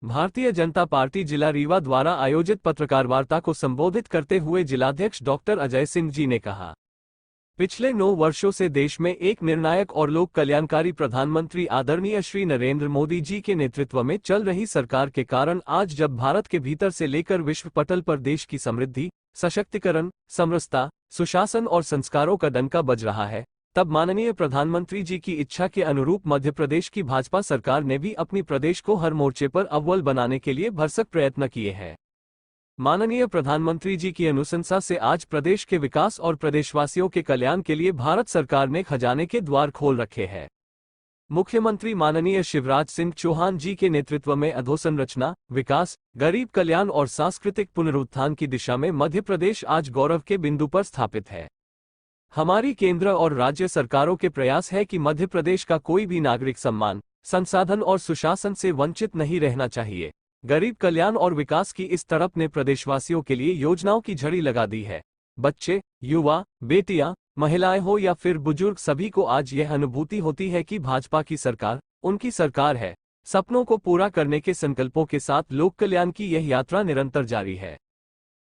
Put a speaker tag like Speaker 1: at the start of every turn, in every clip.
Speaker 1: Bharatiya Janata party जिला रीवा द्वारा आयोजित पत्रकार वार्ता को संबोधित करते हुए जिलाध्यक्ष डॉक्टर अजय सिंह जी ने कहा, पिछले 9 वर्षों से देश में एक निर्णायक और लोक कल्याणकारी प्रधानमंत्री आदरणीय श्री नरेंद्र मोदी जी के नेतृत्व में चल रही सरकार के कारण आज जब भारत के भीतर से लेकर विश्व पटल पर देश की समृद्धि, सशक्तिकरण, समरसता, सुशासन और संस्कारों का डंका बज रहा है, तब माननीय प्रधानमंत्री जी की इच्छा के अनुरूप मध्य प्रदेश की भाजपा सरकार ने भी अपनी प्रदेश को हर मोर्चे पर अव्वल बनाने के लिए भरसक प्रयत्न किए हैं। माननीय प्रधानमंत्री जी की अनुशंसा से आज प्रदेश के विकास और प्रदेशवासियों के कल्याण के लिए भारत सरकार ने खजाने के द्वार खोल रखे हैं। मुख्यमंत्री माननीय शिवराज सिंह चौहान जी के नेतृत्व में अधोसंरचना, विकास, गरीब कल्याण और सांस्कृतिक पुनरुत्थान की दिशा में मध्य प्रदेश आज गौरव के बिंदु पर स्थापित है। हमारी केंद्र और राज्य सरकारों के प्रयास है कि मध्य प्रदेश का कोई भी नागरिक सम्मान, संसाधन और सुशासन से वंचित नहीं रहना चाहिए। गरीब कल्याण और विकास की इस तरफ ने प्रदेशवासियों के लिए योजनाओं की झड़ी लगा दी है। बच्चे, युवा, बेटियां, महिलाएं हो या फिर बुजुर्ग, सभी को आज यह अनुभूति होती है कि भाजपा की सरकार उनकी सरकार है। सपनों को पूरा करने के संकल्पों के साथ लोक कल्याण की यह यात्रा निरंतर जारी है।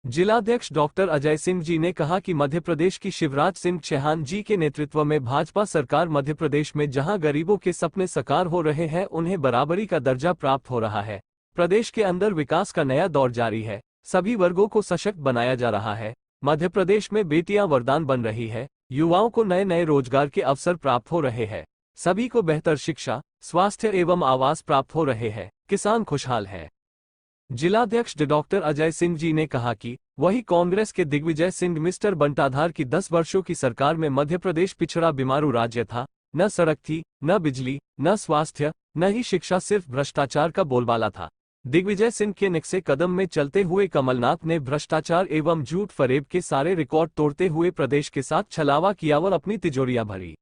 Speaker 1: जिलाध्यक्ष डॉक्टर अजय सिंह जी ने कहा कि मध्य प्रदेश की शिवराज सिंह चौहान जी के नेतृत्व में भाजपा सरकार मध्य प्रदेश में जहां गरीबों के सपने साकार हो रहे हैं, उन्हें बराबरी का दर्जा प्राप्त हो रहा है। प्रदेश के अंदर विकास का नया दौर जारी है। सभी वर्गों को सशक्त बनाया जा रहा है। मध्य प्रदेश में बेटियां वरदान बन रही है। युवाओं को नए नए रोजगार के अवसर प्राप्त हो रहे हैं। सभी को बेहतर शिक्षा, स्वास्थ्य एवं आवास प्राप्त हो रहे हैं। किसान खुशहाल है। जिलाध्यक्ष डॉक्टर अजय सिंह जी ने कहा कि वही कांग्रेस के दिग्विजय सिंह मिस्टर बंटाधार की 10 वर्षों की सरकार में मध्य प्रदेश पिछड़ा बीमारू राज्य था। न सड़क थी, न बिजली, न स्वास्थ्य, न ही शिक्षा, सिर्फ भ्रष्टाचार का बोलबाला था। दिग्विजय सिंह के नक्शे कदम में चलते हुए कमलनाथ ने भ्रष्टाचार एवं झूठ फरेब के सारे रिकॉर्ड तोड़ते हुए प्रदेश के साथ छलावा किया और अपनी तिजोरियां भरी।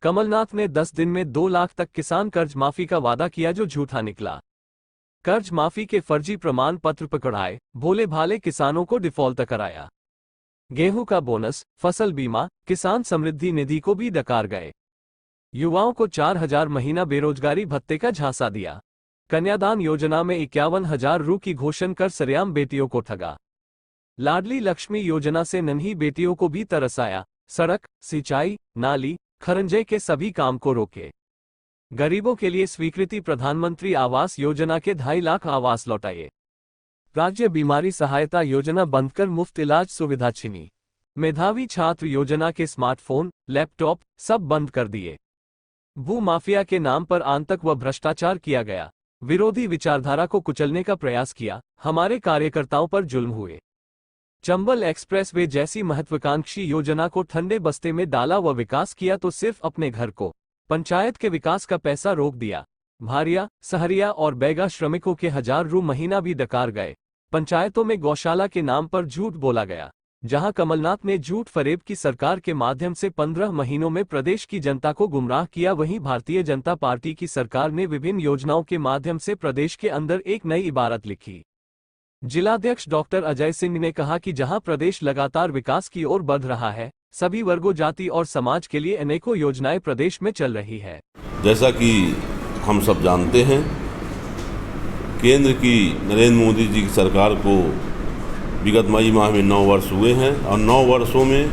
Speaker 1: कमलनाथ ने 10 दिन में 2 लाख तक किसान कर्ज माफी का वादा किया, जो झूठा निकला। कर्ज माफी के फर्जी प्रमाण पत्र पकड़ाए, भोले भाले किसानों को डिफॉल्ट कराया। गेहूं का बोनस, फसल बीमा, किसान समृद्धि निधि को भी डकार गए। युवाओं को 4000 महीना बेरोजगारी भत्ते का झांसा दिया। कन्यादान योजना में 51,000 रु की घोषणा कर सरेआम बेटियों को ठगा। लाडली लक्ष्मी योजना से नन्ही बेटियों को भी तरसाया। सड़क, सिंचाई, नाली, खरंजे के सभी काम को रोके। गरीबों के लिए स्वीकृति प्रधानमंत्री आवास योजना के 2.5 लाख आवास लौटाए। राज्य बीमारी सहायता योजना बंद कर मुफ्त इलाज सुविधा छीनी। मेधावी छात्र योजना के स्मार्टफोन, लैपटॉप सब बंद कर दिए। भू माफिया के नाम पर आतंक व भ्रष्टाचार किया गया। विरोधी विचारधारा को कुचलने का प्रयास किया। हमारे कार्यकर्ताओं पर जुल्म हुए। चंबल एक्सप्रेसवे जैसी महत्वाकांक्षी योजना को ठंडे बस्ते में डाला व विकास किया तो सिर्फ अपने घर को। पंचायत के विकास का पैसा रोक दिया। भारिया, सहरिया और बैगा श्रमिकों के 1000 रु महीना भी डकार गए। पंचायतों में गौशाला के नाम पर झूठ बोला गया। जहां कमलनाथ ने झूठ फरेब की सरकार के माध्यम से 15 महीनों में प्रदेश की जनता को गुमराह किया, वहीं भारतीय जनता पार्टी की सरकार ने विभिन्न योजनाओं के माध्यम से प्रदेश के अंदर एक नई इबारत लिखी। जिलाध्यक्ष डॉक्टर अजय सिंह ने कहा कि जहां प्रदेश लगातार विकास की ओर बढ़ रहा है, सभी वर्गों, जाति और समाज के लिए अनेकों योजनाएं प्रदेश में चल रही है।
Speaker 2: जैसा कि हम सब जानते हैं, केंद्र की नरेंद्र मोदी जी की सरकार को विगत मई माह में 9 वर्ष हुए हैं और 9 वर्षों में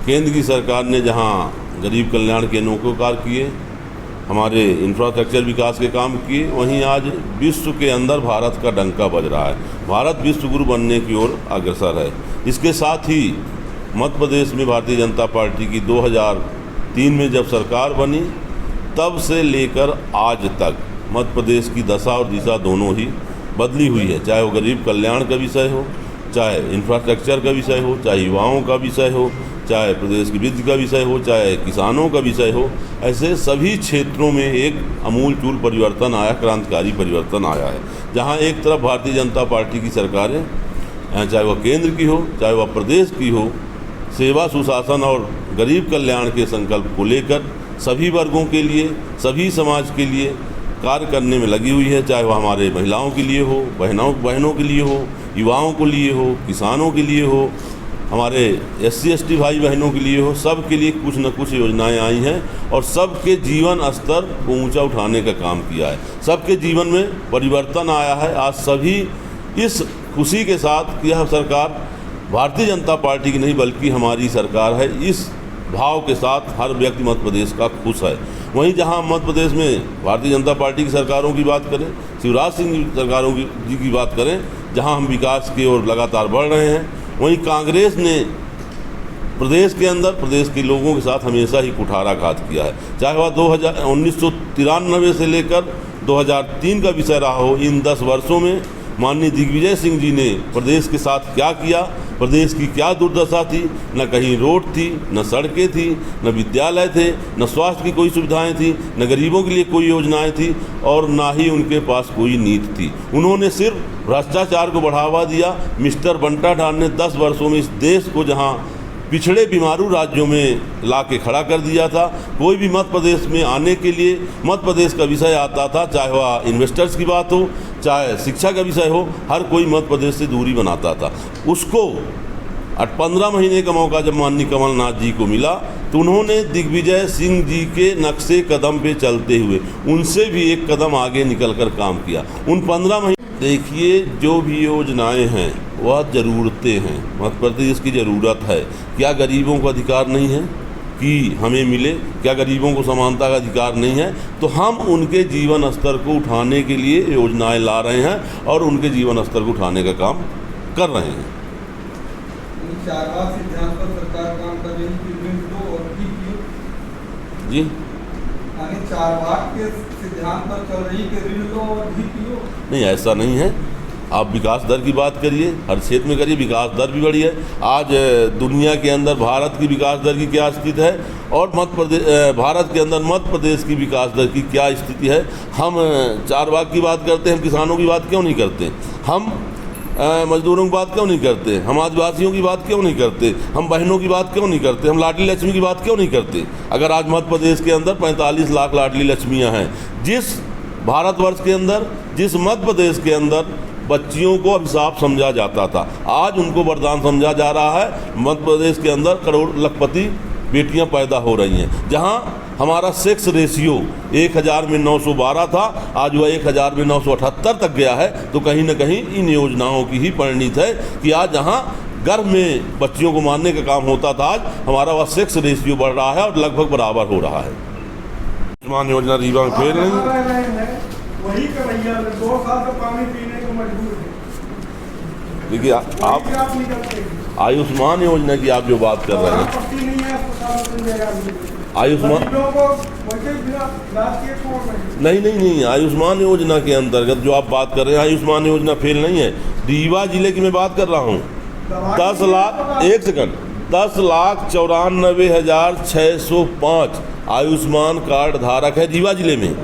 Speaker 2: केंद्र की सरकार ने जहां गरीब कल्याण के अनोखे कार्य किए, हमारे इंफ्रास्ट्रक्चर विकास के काम किए, वहीं आज विश्व के अंदर भारत का डंका बज रहा है। भारत विश्व गुरु बनने की ओर अग्रसर है। इसके साथ ही मध्य प्रदेश में भारतीय जनता पार्टी की 2003 में जब सरकार बनी, तब से लेकर आज तक मध्य प्रदेश की दशा और दिशा दोनों ही बदली हुई है। चाहे वो गरीब कल्याण का विषय हो, चाहे इंफ्रास्ट्रक्चर का विषय हो, चाहे युवाओं का विषय हो, चाहे प्रदेश की वृद्धि का विषय हो, चाहे किसानों का विषय हो, ऐसे सभी क्षेत्रों में एक आमूलचूल परिवर्तन आया, क्रांतिकारी परिवर्तन आया है। जहाँ एक तरफ भारतीय जनता पार्टी की सरकारें, चाहे वह केंद्र की हो, चाहे वह प्रदेश की हो, सेवा, सुशासन और गरीब कल्याण के संकल्प को लेकर सभी वर्गों के लिए, सभी समाज के लिए कार्य करने में लगी हुई है। चाहे वह हमारे महिलाओं के लिए हो, बहनों के लिए हो, युवाओं के लिए हो, किसानों के लिए हो, हमारे SC ST भाई बहनों के लिए हो, सबके लिए कुछ न कुछ योजनाएं आई हैं और सबके जीवन स्तर को ऊंचा उठाने का काम किया है। सबके जीवन में परिवर्तन आया है। आज सभी इस खुशी के साथ कि यह सरकार भारतीय जनता पार्टी की नहीं बल्कि हमारी सरकार है, इस भाव के साथ हर व्यक्ति मध्य प्रदेश का खुश है। वहीं जहां मध्य प्रदेश में भारतीय जनता पार्टी की सरकारों की बात करें, शिवराज सिंह जी सरकारों की बात करें, जहां हम विकास की ओर लगातार बढ़ रहे हैं, वहीं कांग्रेस ने प्रदेश के अंदर प्रदेश के लोगों के साथ हमेशा ही कुठाराघात किया है। चाहे वह 1993 से लेकर 2003 का विषय रहा हो, इन 10 वर्षों में माननीय दिग्विजय सिंह जी ने प्रदेश के साथ क्या किया, प्रदेश की क्या दुर्दशा थी। न कहीं रोड थी, न सड़कें थी, न विद्यालय थे, न स्वास्थ्य की कोई सुविधाएं थी, न गरीबों के लिए कोई योजनाएं थी और ना ही उनके पास कोई नीति थी। उन्होंने सिर्फ भ्रष्टाचार को बढ़ावा दिया। मिस्टर बंटा ढाल ने 10 वर्षों में इस देश को जहां पिछड़े बीमारू राज्यों में ला के खड़ा कर दिया था। कोई भी मध्य प्रदेश में आने के लिए मध्य प्रदेश का विषय आता था, चाहे वह इन्वेस्टर्स की बात हो, चाहे शिक्षा का विषय हो, हर कोई मध्य प्रदेश से दूरी बनाता था। उसको 15 महीने का मौका जब माननीय कमलनाथ जी को मिला तो उन्होंने दिग्विजय सिंह जी के नक्शे कदम पे चलते हुए उनसे भी एक कदम आगे निकल कर काम किया। उन 15 महीने देखिए, जो भी योजनाएं हैं वह ज़रूरतें हैं, मध्य प्रदेश की ज़रूरत है। क्या गरीबों को अधिकार नहीं है कि हमें मिले? क्या गरीबों को समानता का अधिकार नहीं है? तो हम उनके जीवन स्तर को उठाने के लिए योजनाएं ला रहे हैं और उनके जीवन स्तर को उठाने का काम कर रहे हैं।
Speaker 3: चारवाक सिद्धांत पर सरकार काम कर रही है और
Speaker 2: जी,
Speaker 3: चारवाक के सिद्धांत पर चल रही कि ऋण लो और भी पियो?
Speaker 2: नहीं, ऐसा नहीं है। आप विकास दर की बात करिए, हर क्षेत्र में करिए, विकास दर भी बढ़ी है। आज दुनिया के अंदर भारत की विकास दर की क्या स्थिति है और भारत के अंदर मध्य प्रदेश की विकास दर की क्या स्थिति है। हम चारवाक की बात करते हैं, हम किसानों की बात क्यों नहीं करते? हम मजदूरों की बात क्यों नहीं करते? हम आदिवासियों की बात क्यों नहीं करते? हम बहनों की बात क्यों नहीं करते? हम लाडली लक्ष्मी की बात क्यों नहीं करते? अगर आज मध्य प्रदेश के अंदर 45 लाख लाडली लक्ष्मियाँ हैं, जिस भारतवर्ष के अंदर, जिस मध्य प्रदेश के अंदर बच्चियों को अभिशाप समझा जाता था, आज उनको वरदान समझा जा रहा है। मध्य प्रदेश के अंदर करोड़ लखपति बेटियां पैदा हो रही हैं। जहां हमारा सेक्स रेशियो 1000 में 912 था, आज वह 1000 में 978 तक गया है। तो कहीं ना कहीं इन योजनाओं की ही परिणित है कि आज जहां गर्भ में बच्चियों को मारने का काम होता था, आज हमारा वह सेक्स रेशियो बढ़ रहा है और लगभग बराबर हो रहा है। आयुष्मान योजना रीवा में फेल नहीं,
Speaker 3: वही कन्हैया 2 साल से पानी पीने को मजबूर है।
Speaker 2: देखिए, आप आयुष्मान योजना की आप जो बात कर रहे हैं, आयुष्मान नहीं, आयुष्मान योजना के अंतर्गत जो आप बात कर रहे हैं, आयुष्मान योजना फेल नहीं है। रीवा जिले की मैं बात कर रहा हूँ। 10,94,605 आयुष्मान कार्ड धारक है रीवा जिले में।